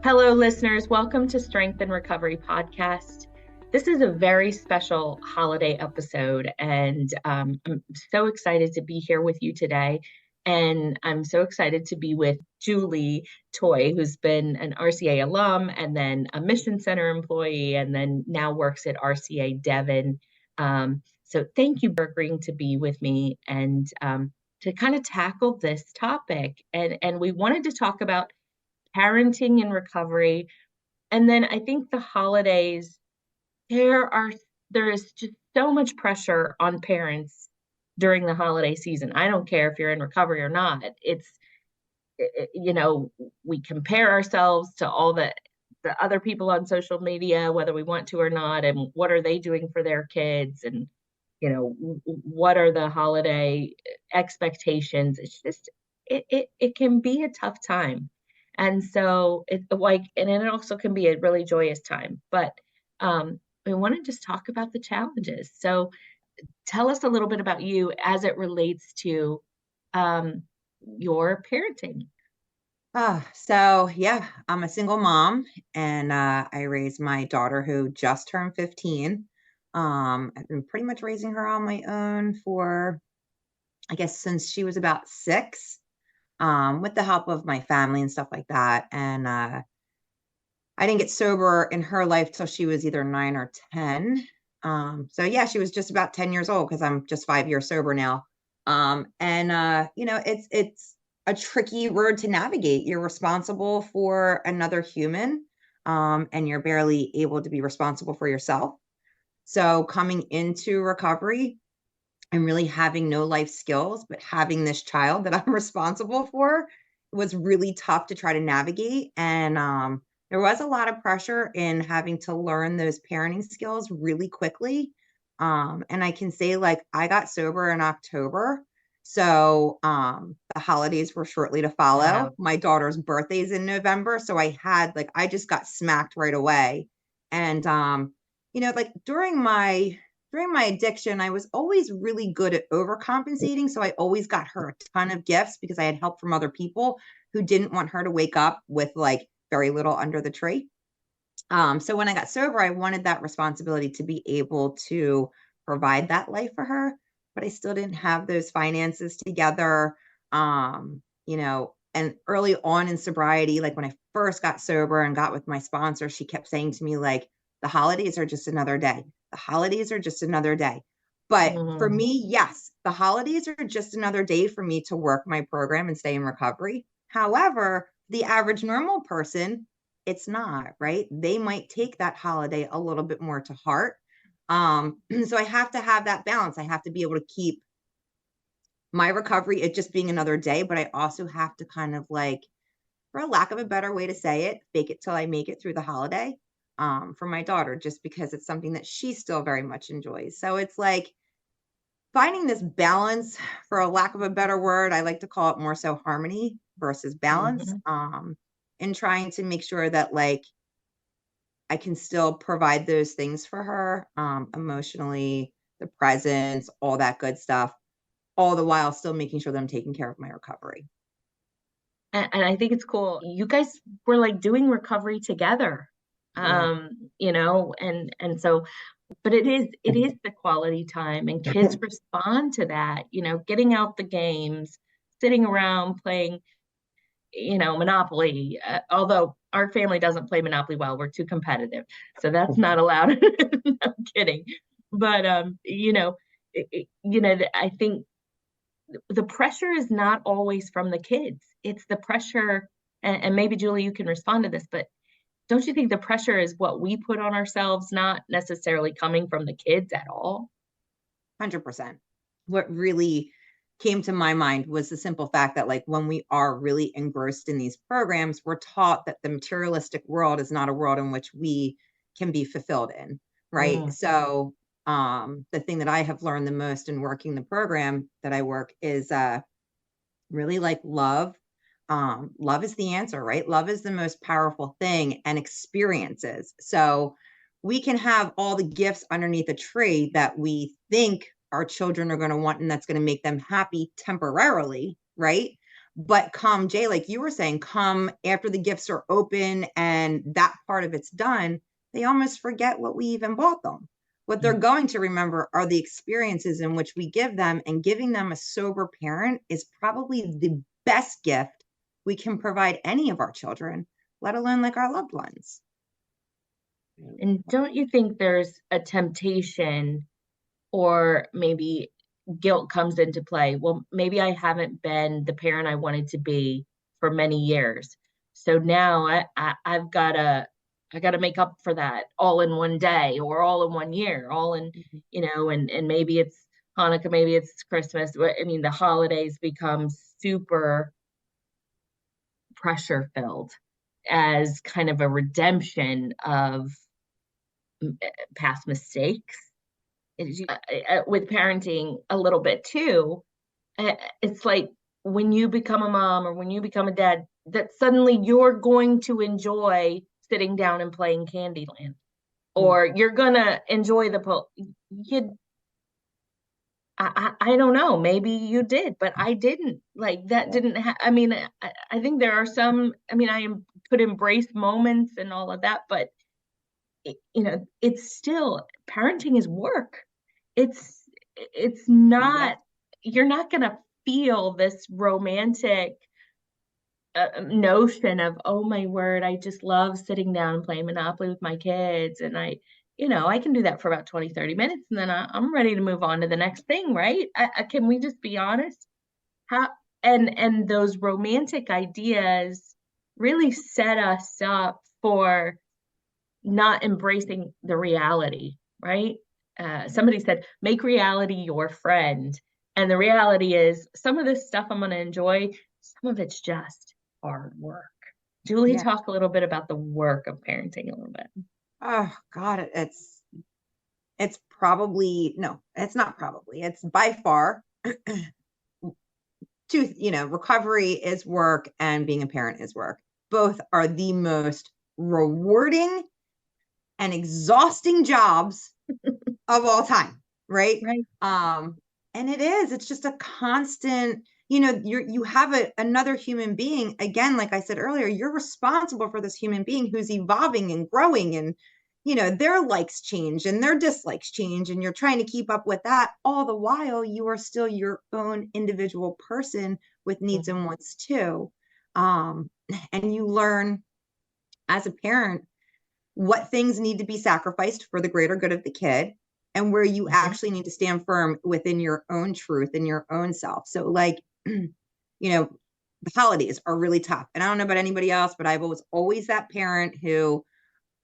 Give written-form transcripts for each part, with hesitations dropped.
Hello, listeners. Welcome to Strength and Recovery Podcast. This is a very special holiday episode, and I'm so excited to be here with you today. And I'm so excited to be with Julie Toy, who's been an RCA alum and then a Mission Center employee, and then now works at RCA Devon. So thank you for agreeing to be with me and to kind of tackle this topic. And we wanted to talk about parenting and recovery. And then I think the holidays, there are there is just so much pressure on parents during the holiday season. I don't care if you're in recovery or not. You know, we compare ourselves to all the other people on social media, whether we want to or not, and what are they doing for their kids, and what are the holiday expectations. It's just it can be a tough time. And so and it also can be a really joyous time, but we want to just talk about the challenges. So tell us a little bit about you as it relates to um, your parenting. So yeah, I'm a single mom and I raised my daughter who just turned 15. I've been pretty much raising her on my own for, I guess, since she was about 6, with the help of my family and stuff like that. And I didn't get sober in her life till she was either 9 or 10. So yeah, she was just about 10 years old because I'm just 5 years sober now. It's a tricky road to navigate. You're responsible for another human, and you're barely able to be responsible for yourself. So coming into recovery and really having no life skills, but having this child that I'm responsible for was really tough to try to navigate. And there was a lot of pressure in having to learn those parenting skills really quickly. And I can say, like, I got sober in October. So the holidays were shortly to follow. Wow. My daughter's birthday's in November. So I just got smacked right away. And, like during my addiction, I was always really good at overcompensating. So I always got her a ton of gifts because I had help from other people who didn't want her to wake up with like very little under the tree. So when I got sober, I wanted that responsibility to be able to provide that life for her, but I still didn't have those finances together. And early on in sobriety, like when I first got sober and got with my sponsor, she kept saying to me, like, the holidays are just another day. The holidays are just another day. But for Mhm. me, yes, the holidays are just another day for me to work my program and stay in recovery. However, the average normal person, it's not, right? They might take that holiday a little bit more to heart. So I have to have that balance. I have to be able to keep my recovery it just being another day, but I also have to kind of like, for a lack of a better way to say it, fake it till I make it through the holiday, for my daughter, just because it's something that she still very much enjoys. So it's like finding this balance, for a lack of a better word, I like to call it more so harmony versus balance, Mhm. in trying to make sure that like I can still provide those things for her, emotionally, the presence, all that good stuff, all the while still making sure that I'm taking care of my recovery. And I think it's cool. You guys were like doing recovery together. Yeah. And so but it is the quality time, and kids respond to that, getting out the games, sitting around playing, Monopoly. Although our family doesn't play Monopoly well, we're too competitive. So that's not allowed. I'm kidding. But I think the pressure is not always from the kids. It's the pressure, and maybe Julie, you can respond to this, but don't you think the pressure is what we put on ourselves, not necessarily coming from the kids at all? 100%. What really came to my mind was the simple fact that, like, when we are really engrossed in these programs, we're taught that the materialistic world is not a world in which we can be fulfilled in, right? Mm. So, the thing that I have learned the most in working the program that I work is really like love. Love is the answer, right? Love is the most powerful thing, and experiences. So we can have all the gifts underneath a tree that we think our children are going to want and that's going to make them happy temporarily, right? But come, Jay, like you were saying, come after the gifts are open and that part of it's done, they almost forget what we even bought them. What they're going to remember are the experiences in which we give them, and giving them a sober parent is probably the best gift we can provide any of our children, let alone like our loved ones. And don't you think there's a temptation, or maybe guilt comes into play? Well, maybe I haven't been the parent I wanted to be for many years. So now I've got to make up for that all in one day, or all in one year, all in, and maybe it's Hanukkah, maybe it's Christmas. I mean, the holidays become super pressure filled as kind of a redemption of past mistakes. With parenting a little bit too, it's like when you become a mom or when you become a dad, that suddenly you're going to enjoy sitting down and playing Candyland, or you're gonna enjoy you. I don't know, maybe you did, but I didn't. Like that didn't I mean, I think there are some, I mean, could embrace moments and all of that, but it's still, parenting is work. It's not, you're not going to feel this romantic notion of, oh my word, I just love sitting down and playing Monopoly with my kids. And I can do that for about 20-30 minutes, and then I'm ready to move on to the next thing, right? Can we just be honest? How, and those romantic ideas really set us up for not embracing the reality, right? Somebody said, make reality your friend. And the reality is, some of this stuff I'm going to enjoy, some of it's just hard work. Julie, talk a little bit about the work of parenting a little bit. Oh God, it's probably, no, it's not probably, it's by far recovery is work and being a parent is work. Both are the most rewarding and exhausting jobs of all time, right? And it's just a constant, you have another human being. Again, like I said earlier, you're responsible for this human being who's evolving and growing, and their likes change and their dislikes change, and you're trying to keep up with that. All the while, you are still your own individual person with needs and wants too. And you learn as a parent what things need to be sacrificed for the greater good of the kid, and where you actually need to stand firm within your own truth and your own self. So like, the holidays are really tough. And I don't know about anybody else, but I was always that parent who,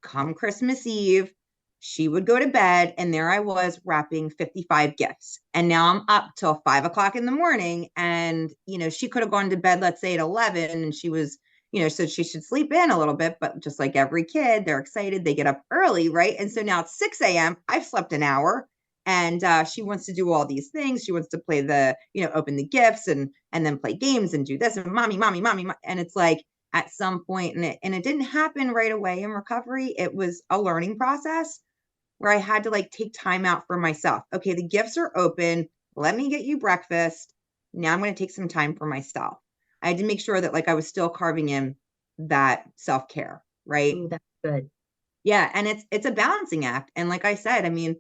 come Christmas Eve, she would go to bed and there I was wrapping 55 gifts. And now I'm up till 5 o'clock in the morning. And, she could have gone to bed, let's say at 11, and she was, so she should sleep in a little bit, but just like every kid, they're excited, they get up early, right? And so now it's 6 a.m. I've slept an hour, and she wants to do all these things. She wants to play open the gifts and then play games and do this and mommy. And it's like, at some point, and it didn't happen right away in recovery. It was a learning process where I had to like take time out for myself. Okay, the gifts are open. Let me get you breakfast. Now I'm going to take some time for myself. I had to make sure that like I was still carving in that self-care, right? Ooh, that's good. Yeah, and it's a balancing act. And like I said, I mean,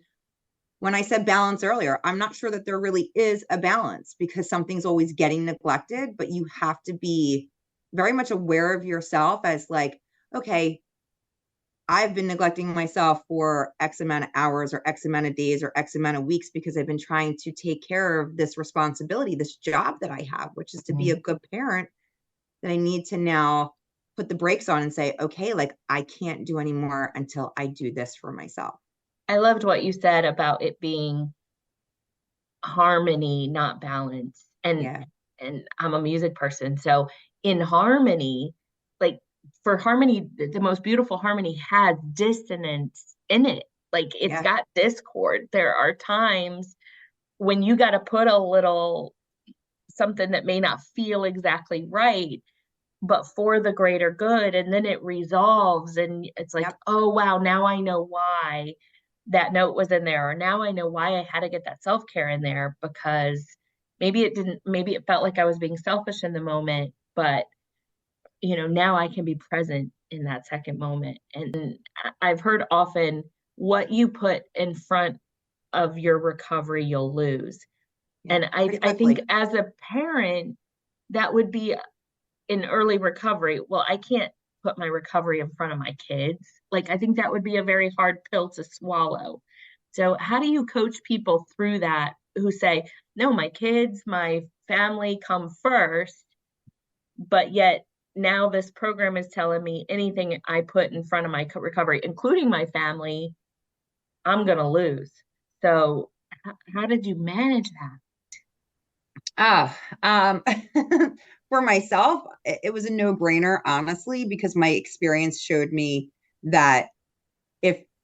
when I said balance earlier, I'm not sure that there really is a balance, because something's always getting neglected, but you have to be very much aware of yourself as like, okay, I've been neglecting myself for X amount of hours or X amount of days or X amount of weeks because I've been trying to take care of this responsibility, this job that I have, which is to be a good parent, that I need to now put the brakes on and say, okay, like I can't do anymore until I do this for myself. I loved what you said about it being harmony, not balance. And I'm a music person. So in harmony, like for harmony, the most beautiful harmony has dissonance in it. Like it's got discord. There are times when you got to put a little something that may not feel exactly right, but for the greater good. And then it resolves, and it's like, oh, wow, now I know why that note was in there, or now I know why I had to get that self-care in there, because maybe it felt like I was being selfish in the moment, but now I can be present in that second moment. And I've heard often, what you put in front of your recovery, you'll lose. Yeah, And pretty I think quickly. as a parent, that would be in early recovery. Well, I can't put my recovery in front of my kids. Like, I think that would be a very hard pill to swallow. So, how do you coach people through that who say, no, my kids, my family come first, but yet now this program is telling me anything I put in front of my recovery, including my family, I'm going to lose. So, how did you manage that? Ah, for myself, it was a no-brainer, honestly, because my experience showed me that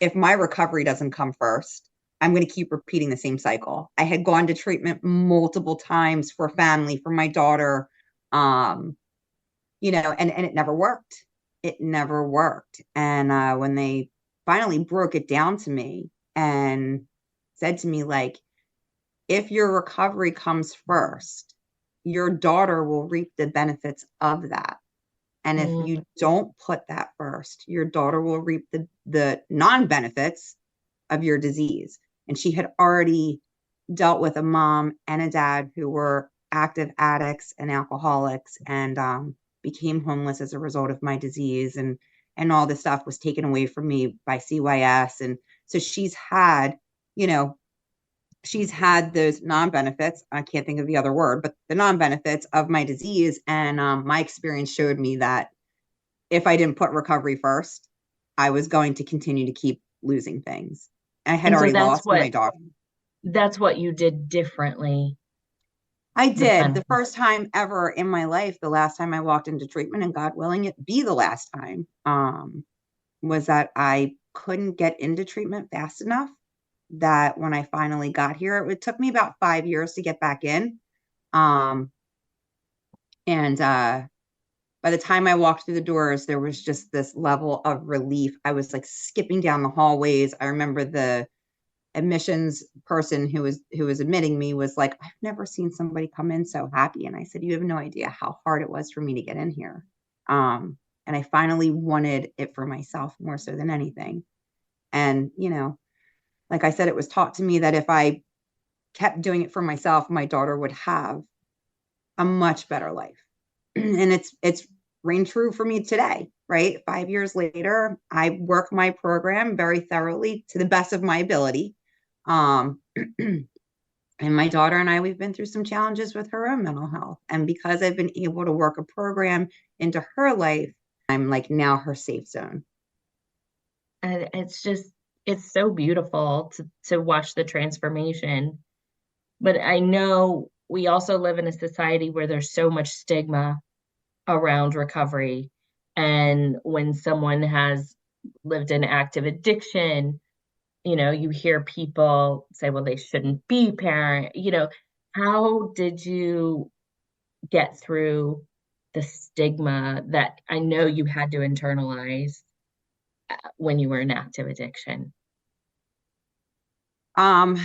if my recovery doesn't come first, I'm going to keep repeating the same cycle. I had gone to treatment multiple times for family, for my daughter, um, and it never worked. It never worked. And when they finally broke it down to me and said to me, like, if your recovery comes first, your daughter will reap the benefits of that. And if Mm, you don't put that first, your daughter will reap the non-benefits of your disease. And she had already dealt with a mom and a dad who were active addicts and alcoholics, and became homeless as a result of my disease, and all this stuff was taken away from me by CYS. And so you know, she's had those non-benefits. I can't think of the other word, but the non-benefits of my disease. And my experience showed me that if I didn't put recovery first, I was going to continue to keep losing things. I had and so already lost my daughter. that's what you did differently I this did, time. the first time ever in my life, the last time I walked into treatment, and God willing, it be the last time, was that I couldn't get into treatment fast enough. That when I finally got here, it took me about 5 years to get back in. Um, and by the time I walked through the doors, there was just this level of relief. I was like skipping down the hallways. I remember the admissions person who was admitting me was like, I've never seen somebody come in so happy. And I said, you have no idea how hard it was for me to get in here. And I finally wanted it for myself more so than anything. And like I said, it was taught to me that if I kept doing it for myself, my daughter would have a much better life. And it's reigned true for me today, right? 5 years later, I work my program very thoroughly to the best of my ability. um and my daughter and I, we've been through some challenges with her own mental health, and because I've been able to work a program into her life, I'm like now her safe zone. And it's so beautiful to watch the transformation. But I know we also live in a society where there's so much stigma around recovery. And when someone has lived in active addiction, you hear people say, well, they shouldn't be parent. How did you get through the stigma that I know you had to internalize when you were in active addiction? um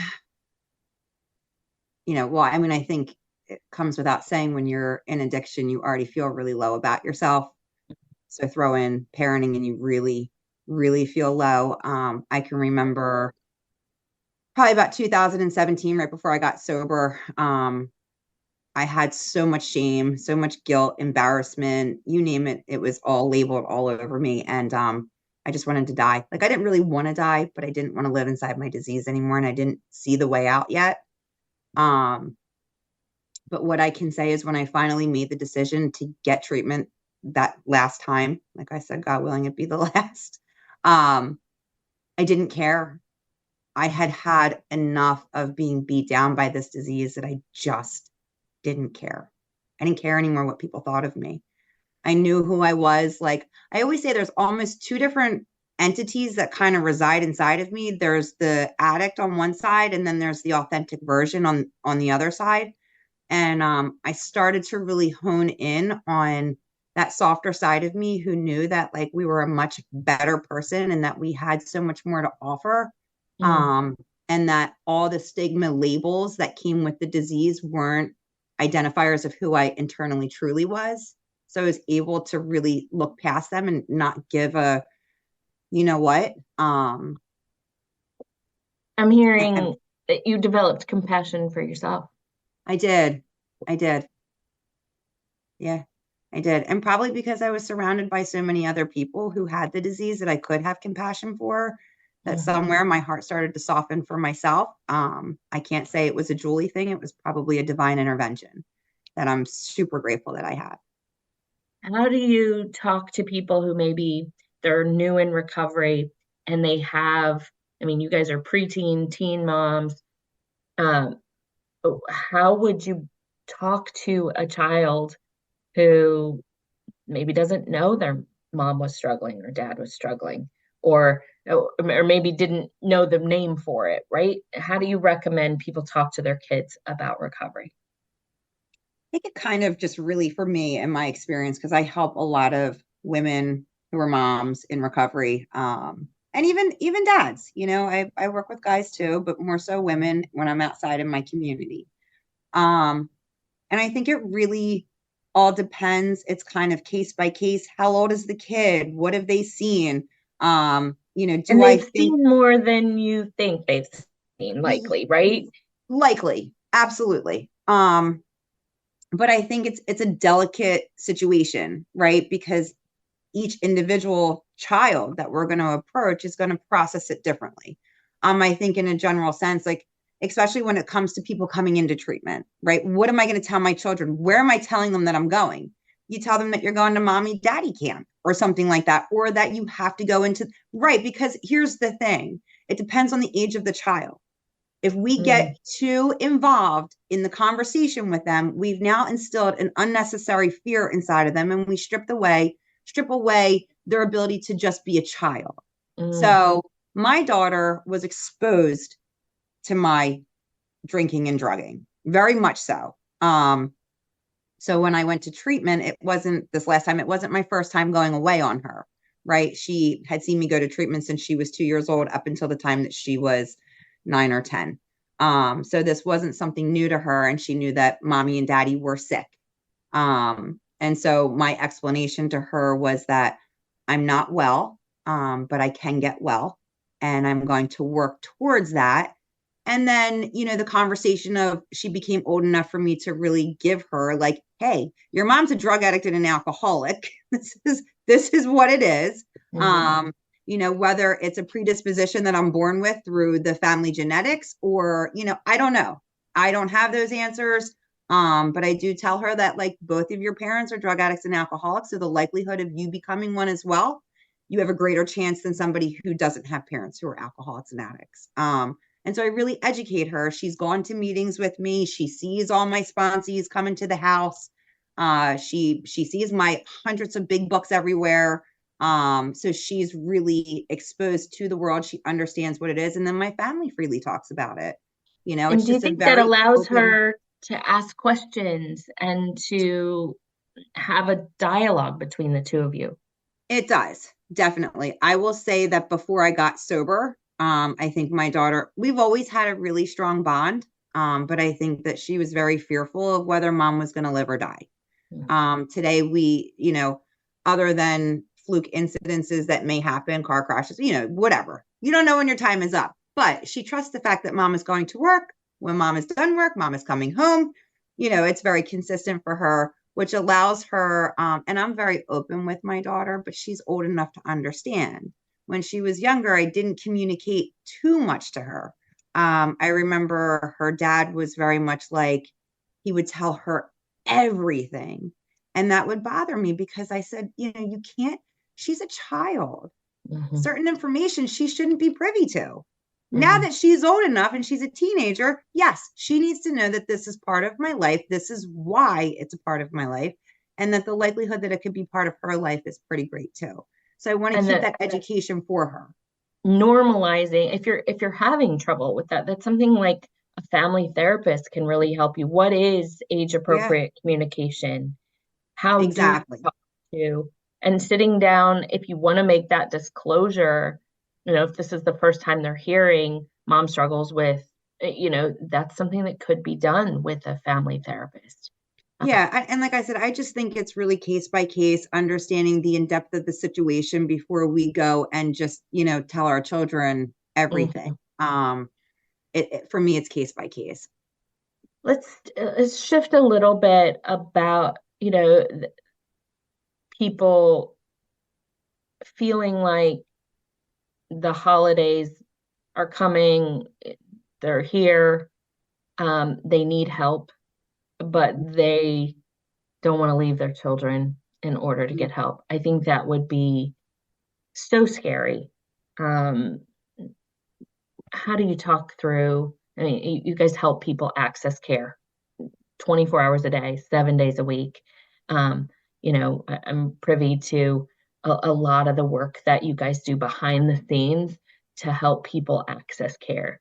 well, I mean, I think it comes without saying, when you're in addiction, you already feel really low about yourself. So throw in parenting and you really, really feel low. I can remember probably about 2017, right before I got sober. I had so much shame, so much guilt, embarrassment, you name it. It was all labeled all over me. And I just wanted to die. Like, I didn't really want to die, but I didn't want to live inside my disease anymore. And I didn't see the way out yet. Um, but what I can say is, when I finally made the decision to get treatment that last time, like I said, God willing, it be the last, I didn't care. I had had enough of being beat down by this disease that I just didn't care. I didn't care anymore what people thought of me. I knew who I was. Like, I always say, there's almost two different entities that kind of reside inside of me. There's the addict on one side, and then there's the authentic version on the other side. And I started to really hone in on that softer side of me, who knew that, like, we were a much better person and that we had so much more to offer. Mm, um, and that all the stigma labels that came with the disease weren't identifiers of who I internally truly was. So I was able to really look past them and not give a, you know what? I'm And hearing that you developed compassion for yourself. I did. I did. Yeah, I did. And probably because I was surrounded by so many other people who had the disease that I could have compassion for, that Mhm. somewhere my heart started to soften for myself. I can't say it was a Julie thing. It was probably a divine intervention that I'm super grateful that I had. How do you talk to people who maybe they're new in recovery and they have, I mean, you guys are preteen, teen moms. Um, how would you talk to a child who maybe doesn't know their mom was struggling or dad was struggling, or maybe didn't know the name for it, right? How do you recommend people talk to their kids about recovery? I think it kind of just really, for me and my experience, because I help a lot of women who are moms in recovery, and even dads. I work with guys too, but more so women when I'm outside in my community. Um, and I think it really all depends. It's kind of case by case. How old is the kid? What have they seen? And Do I they've think seen more than you think they've seen, likely, right? likely? Absolutely. But I think it's a delicate situation, right? Because each individual child that we're going to approach is going to process it differently. I think in a general sense, like, especially when it comes to people coming into treatment, right? What am I going to tell my children? Where am I telling them that I'm going? You tell them that you're going to mommy daddy camp or something like that, or that you have to go into, right? Because here's the thing, it depends on the age of the child. If we Mm. get too involved in the conversation with them, we've now instilled an unnecessary fear inside of them, and we strip away their ability to just be a child. Mm. So my daughter was exposed to my drinking and drugging, very much so. So when I went to treatment, it wasn't this last time, it wasn't my first time going away on her, right? She had seen me go to treatment since she was 2 years old up until the time that she was 9 or 10. So this wasn't something new to her, and she knew that mommy and daddy were sick. And so my explanation to her was that I'm not well, but I can get well, and I'm going to work towards that. And then, the conversation of she became old enough for me to really give her, like, hey, your mom's a drug addict and an alcoholic. This is what it is. Mhm. Whether it's a predisposition that I'm born with through the family genetics, or, I don't know. I don't have those answers. But I do tell her that, like, both of your parents are drug addicts and alcoholics, so the likelihood of you becoming one as well, you have a greater chance than somebody who doesn't have parents who are alcoholics and addicts. And so I really educate her. She's gone to meetings with me. She sees all my sponsees coming to the house. She sees my hundreds of big books everywhere. So she's really exposed to the world. She understands what it is. And then my family freely talks about it. And It's do you just a think that very allows open. her to ask questions and to have a dialogue between the two of you? It does, definitely. I will say that before I got sober, I think my daughter, we've always had a really strong bond. But I think that she was very fearful of whether mom was going to live or die. Mm. Today we, other than fluke incidences that may happen, car crashes, whatever. You don't know when your time is up, but she trusts the fact that mom is going to work. When mom is done work, mom is coming home. It's very consistent for her, which allows her, and I'm very open with my daughter, but she's old enough to understand. When she was younger, I didn't communicate too much to her. I remember her dad was very much like, he would tell her everything. And that would bother me because I said, you can't, she's a child. Mhm. Certain information she shouldn't be privy to. Now Mhm. that she's old enough and she's a teenager, yes, she needs to know that this is part of my life. This is why it's a part of my life. And that the likelihood that it could be part of her life is pretty great too. So I want to And keep that that education for her. normalizing, if you're having trouble with that, that's something like a family therapist can really help you. What is age Yeah, appropriate communication? How do you exactly. talk to, and sitting down, if you want to make that disclosure, if this is the first time they're hearing mom struggles with that's something that could be done with a family therapist. Yeah, and like I said, I just think it's really case by case, understanding the in depth of the situation before we go and just, tell our children everything. Mhm. For me, it's case by case. Let's shift a little bit about, people feeling like the holidays are coming, they're here, they need help, but they don't want to leave their children in order to get help. I think that would be so scary. Um, how do you talk through? I mean, you guys help people access care 24 hours a day, 7 days a week. Um, I'm privy to a lot of the work that you guys do behind the scenes to help people access care.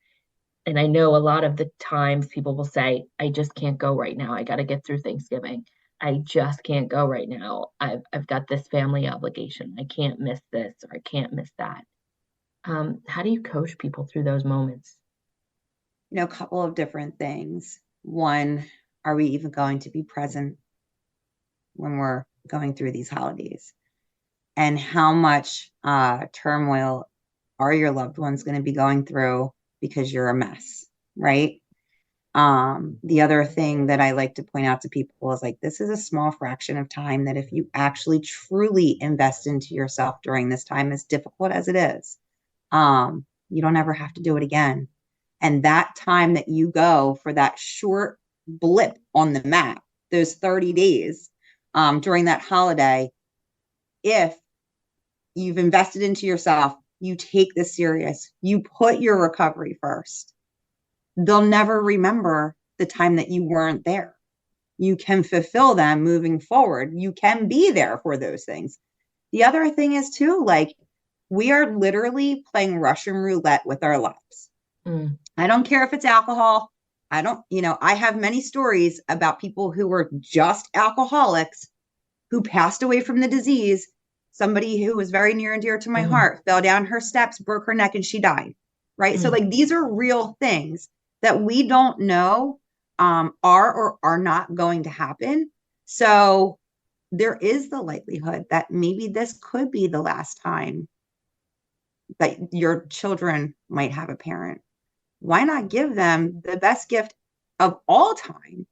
And I know a lot of the times people will say, I just can't go right now. I got to get through Thanksgiving. I just can't go right now. I've got this family obligation. I can't miss this or I can't miss that. How do you coach people through those moments? A couple of different things. One, are we even going to be present when we're going through these holidays? And how much turmoil are your loved ones going to be going through because you're a mess, right? The other thing that I like to point out to people is like, this is a small fraction of time that if you actually truly invest into yourself during this time, as difficult as it is, you don't ever have to do it again. And that time that you go for that short blip on the map, those 30 days during that holiday, if you've invested into yourself, you take this serious, you put your recovery first, they'll never remember the time that you weren't there. You can fulfill them moving forward. You can be there for those things. The other thing is too, like, we are literally playing Russian roulette with our lives. I don't care if it's alcohol. I have many stories about people who were just alcoholics who passed away from the disease. Somebody who was very near and dear to my heart fell down her steps, broke her neck, and she died. Right. So like, these are real things that we don't know are or are not going to happen. So there is the likelihood that maybe this could be the last time that your children might have a parent. Why not give them the best gift of all time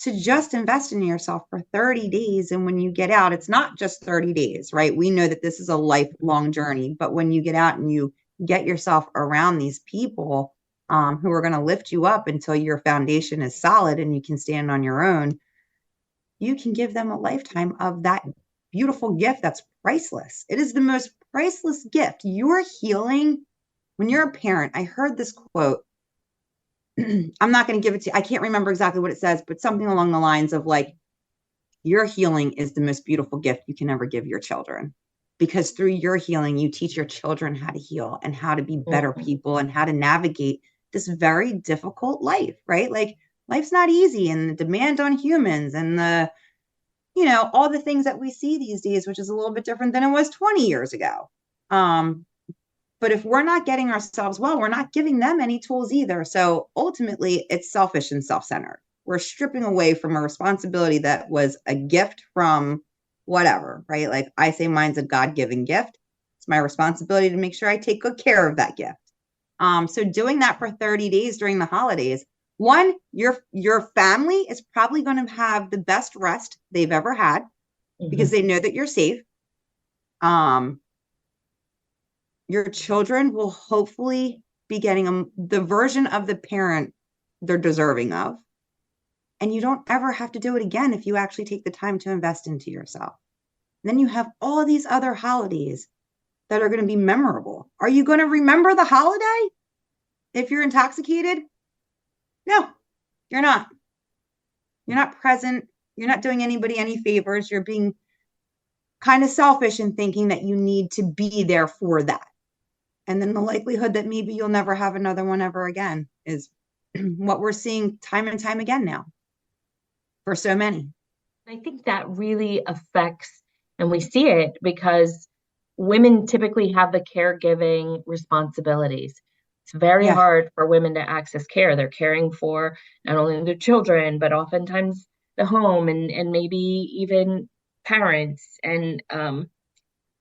to just invest in yourself for 30 days? And when you get out, it's not just 30 days, right? We know that this is a lifelong journey, but when you get out and you get yourself around these people who are going to lift you up until your foundation is solid and you can stand on your own, you can give them a lifetime of that beautiful gift that's priceless. It is the most priceless gift. You're healing when you're a parent. I heard this quote. I'm not going to give it to you. I can't remember exactly what it says, but something along the lines of like, your healing is the most beautiful gift you can ever give your children, because through your healing, you teach your children how to heal and how to be better people and how to navigate this very difficult life, right? Like, life's not easy, and the demand on humans and all the things that we see these days, which is a little bit different than it was 20 years ago. But if we're not getting ourselves well, we're not giving them any tools either. So ultimately, it's selfish and self-centered. We're stripping away from a responsibility that was a gift from whatever, right? Like, I say mine's a God-given gift. It's my responsibility to make sure I take good care of that gift. So doing that for 30 days during the holidays, one, your family is probably going to have the best rest they've ever had because they know that you're safe. Your children will hopefully be getting the version of the parent they're deserving of. And you don't ever have to do it again if you actually take the time to invest into yourself. And then you have all these other holidays that are going to be memorable. Are you going to remember the holiday if you're intoxicated? No, you're not. You're not present. You're not doing anybody any favors. You're being kind of selfish in thinking that you need to be there for that. And then the likelihood that maybe you'll never have another one ever again is what we're seeing time and time again now for so many. I think that really affects, and we see it because women typically have the caregiving responsibilities. It's very Yeah. hard for women to access care. They're caring for not only their children, but oftentimes the home and maybe even parents. And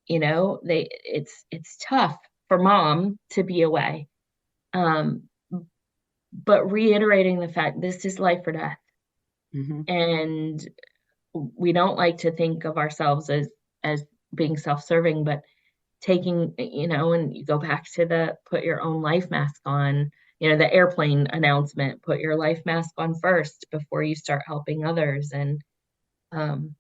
it's tough for mom to be away. Um, but reiterating the fact this is life or death. Hmm. And we don't like to think of ourselves as being self-serving, but taking, and you go back to the put your own life mask on, the airplane announcement, put your life mask on first before you start helping others. And um,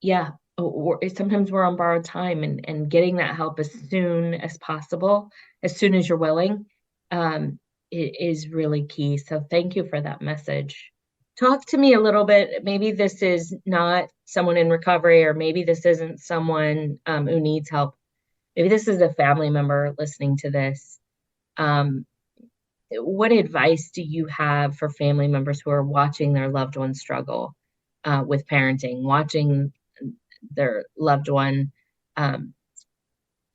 yeah, sometimes we're on borrowed time, and getting that help as soon as possible, as soon as you're willing, um, is really key. So thank you for that message. Talk to me a little bit. Maybe this is not someone in recovery, or maybe this isn't someone who needs help. Maybe this is a family member listening to this. Um, what advice do you have for family members who are watching their loved ones struggle with parenting, watching their loved one, um,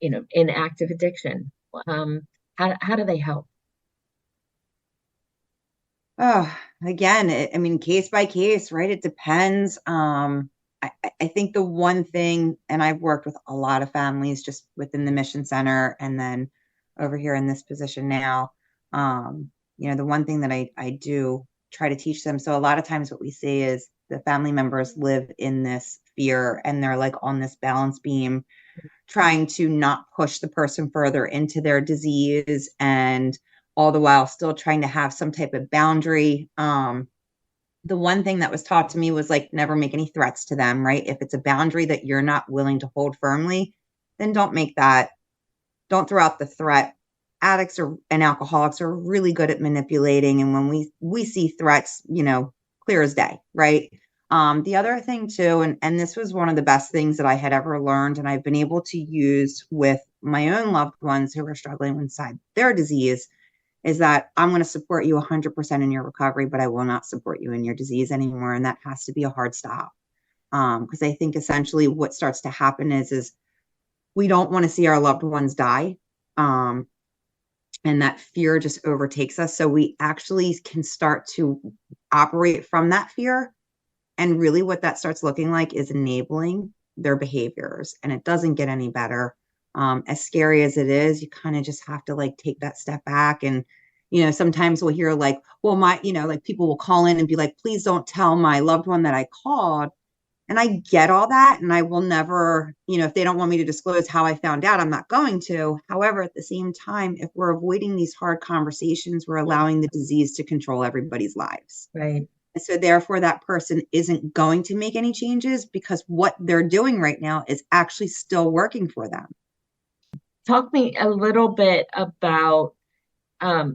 in active addiction? Um, how do they help? Oh, again, I mean, case by case, right? It depends. I think the one thing, and I've worked with a lot of families just within the Mission Center and then over here in this position now. The one thing that I do try to teach them. So a lot of times what we see is the family members live in this fear and they're like on this balance beam, trying to not push the person further into their disease and all the while still trying to have some type of boundary. The one thing that was taught to me was like never make any threats to them, right? If it's a boundary that you're not willing to hold firmly, then don't throw out the threat. Addicts and alcoholics are really good at manipulating, and when we see threats, clear as day, right? The other thing too, and this was one of the best things that I had ever learned, and I've been able to use with my own loved ones who are struggling inside their disease, is that I'm going to support you 100% in your recovery, but I will not support you in your disease anymore, and that has to be a hard stop. Because I think essentially what starts to happen is we don't want to see our loved ones die. Um, and that fear just overtakes us. So we actually can start to operate from that fear. And really, what that starts looking like is enabling their behaviors. And it doesn't get any better. As scary as it is, you kind of just have to like take that step back. And, sometimes we'll hear like, well, like people will call in and be like, please don't tell my loved one that I called. And I get all that. And I will never, if they don't want me to disclose how I found out, I'm not going to. However, at the same time, if we're avoiding these hard conversations, we're allowing the disease to control everybody's lives. Right. And so therefore that person isn't going to make any changes because what they're doing right now is actually still working for them. Talk me a little bit about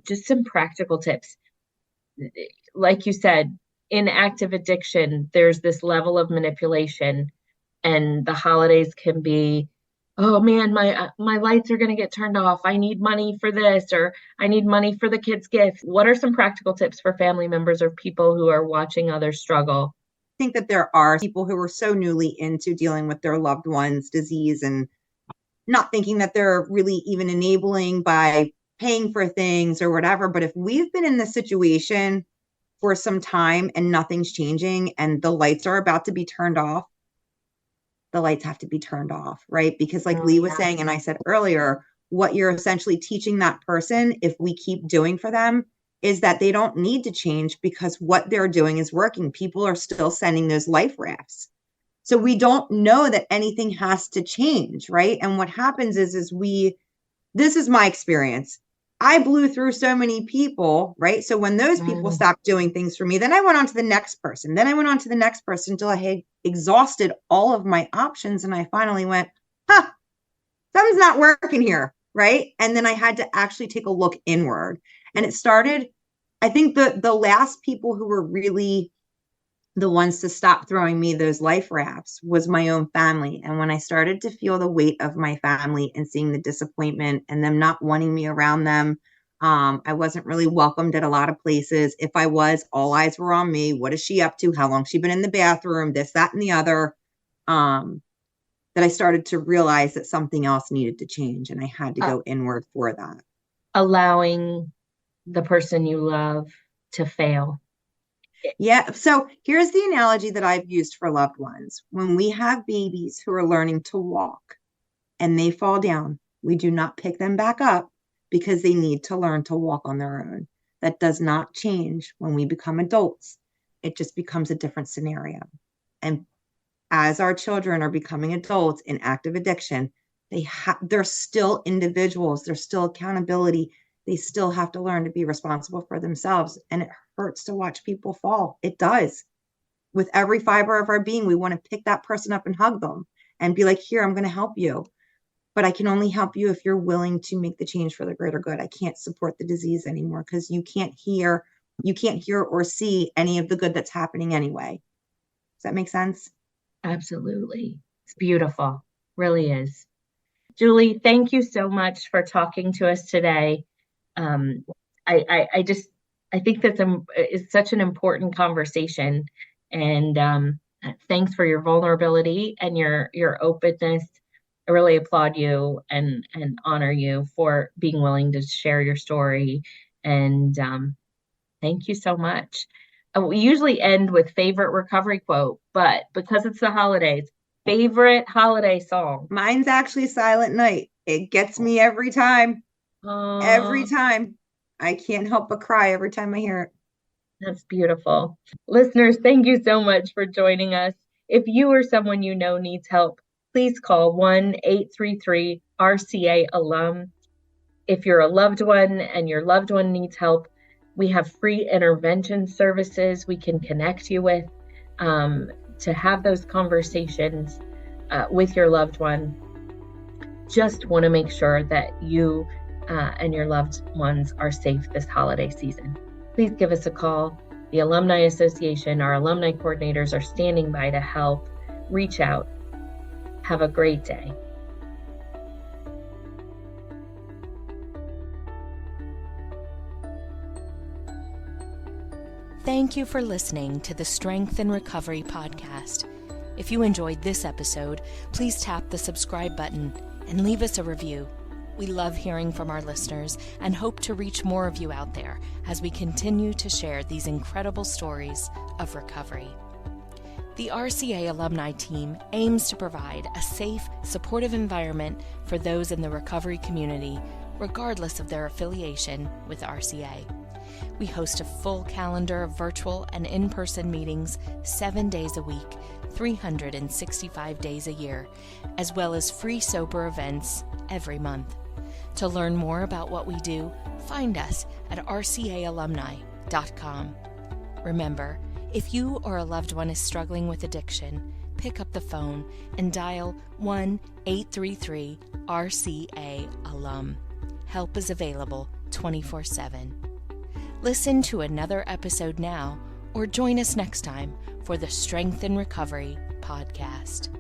just some practical tips. Like you said, in active addiction, there's this level of manipulation, and the holidays can be, oh man, my lights are going to get turned off. I need money for this, or I need money for the kids' gift. What are some practical tips for family members or people who are watching others struggle? I think that there are people who are so newly into dealing with their loved one's disease and not thinking that they're really even enabling by paying for things or whatever. But if we've been in this situation for some time and nothing's changing and the lights are about to be turned off, the lights have to be turned off, right? Because like Lee was saying, and I said earlier, what you're essentially teaching that person, if we keep doing for them, is that they don't need to change because what they're doing is working. People are still sending those life rafts. So we don't know that anything has to change, right? And what happens is this is my experience. I blew through so many people, right? So when those people stopped doing things for me, then I went on to the next person. Then I went on to the next person until I had exhausted all of my options. And I finally went, something's not working here, right? And then I had to actually take a look inward. And it started, I think the last people who were really the ones to stop throwing me those life rafts was my own family. And when I started to feel the weight of my family and seeing the disappointment and them not wanting me around them, I wasn't really welcomed at a lot of places. If I was, all eyes were on me. What is she up to? How long she been in the bathroom? This, that, and the other. That I started to realize that something else needed to change and I had to go inward for that. allowing the person you love to fail. Yeah. So here's the analogy that I've used for loved ones. When we have babies who are learning to walk and they fall down, we do not pick them back up because they need to learn to walk on their own. That does not change when we become adults. It just becomes a different scenario. And as our children are becoming adults in active addiction, they're still individuals. There's still accountability. They still have to learn to be responsible for themselves. And it hurts to watch people fall. It does. With every fiber of our being, we want to pick that person up and hug them and be like, here, I'm going to help you. But I can only help you if you're willing to make the change for the greater good. I can't support the disease anymore because you can't hear or see any of the good that's happening anyway. Does that make sense? Absolutely. It's beautiful. Really is. Julie, thank you so much for talking to us today. I think that's it's such an important conversation, and thanks for your vulnerability and your openness. I really applaud you and honor you for being willing to share your story. And thank you so much. We usually end with favorite recovery quote, but because it's the holidays, favorite holiday song. Mine's actually Silent Night. It gets me every time. Every time. I can't help but cry every time I hear it. That's beautiful. Listeners, thank you so much for joining us. If you or someone you know needs help, please call 1-833-RCA-ALUM. If you're a loved one and your loved one needs help, we have free intervention services we can connect you with to have those conversations with your loved one. Just want to make sure that you and your loved ones are safe this holiday season. Please give us a call. The Alumni Association, our alumni coordinators are standing by to help. Reach out. Have a great day. Thank you for listening to the Strength and Recovery podcast. If you enjoyed this episode, please tap the subscribe button and leave us a review. We love hearing from our listeners and hope to reach more of you out there as we continue to share these incredible stories of recovery. The RCA alumni team aims to provide a safe, supportive environment for those in the recovery community, regardless of their affiliation with RCA. We host a full calendar of virtual and in-person meetings 7 days a week, 365 days a year, as well as free sober events every month. To learn more about what we do, find us at rcaalumni.com. Remember, if you or a loved one is struggling with addiction, pick up the phone and dial 1-833-RCA-ALUM. Help is available 24/7. Listen to another episode now or join us next time for the Strength and Recovery podcast.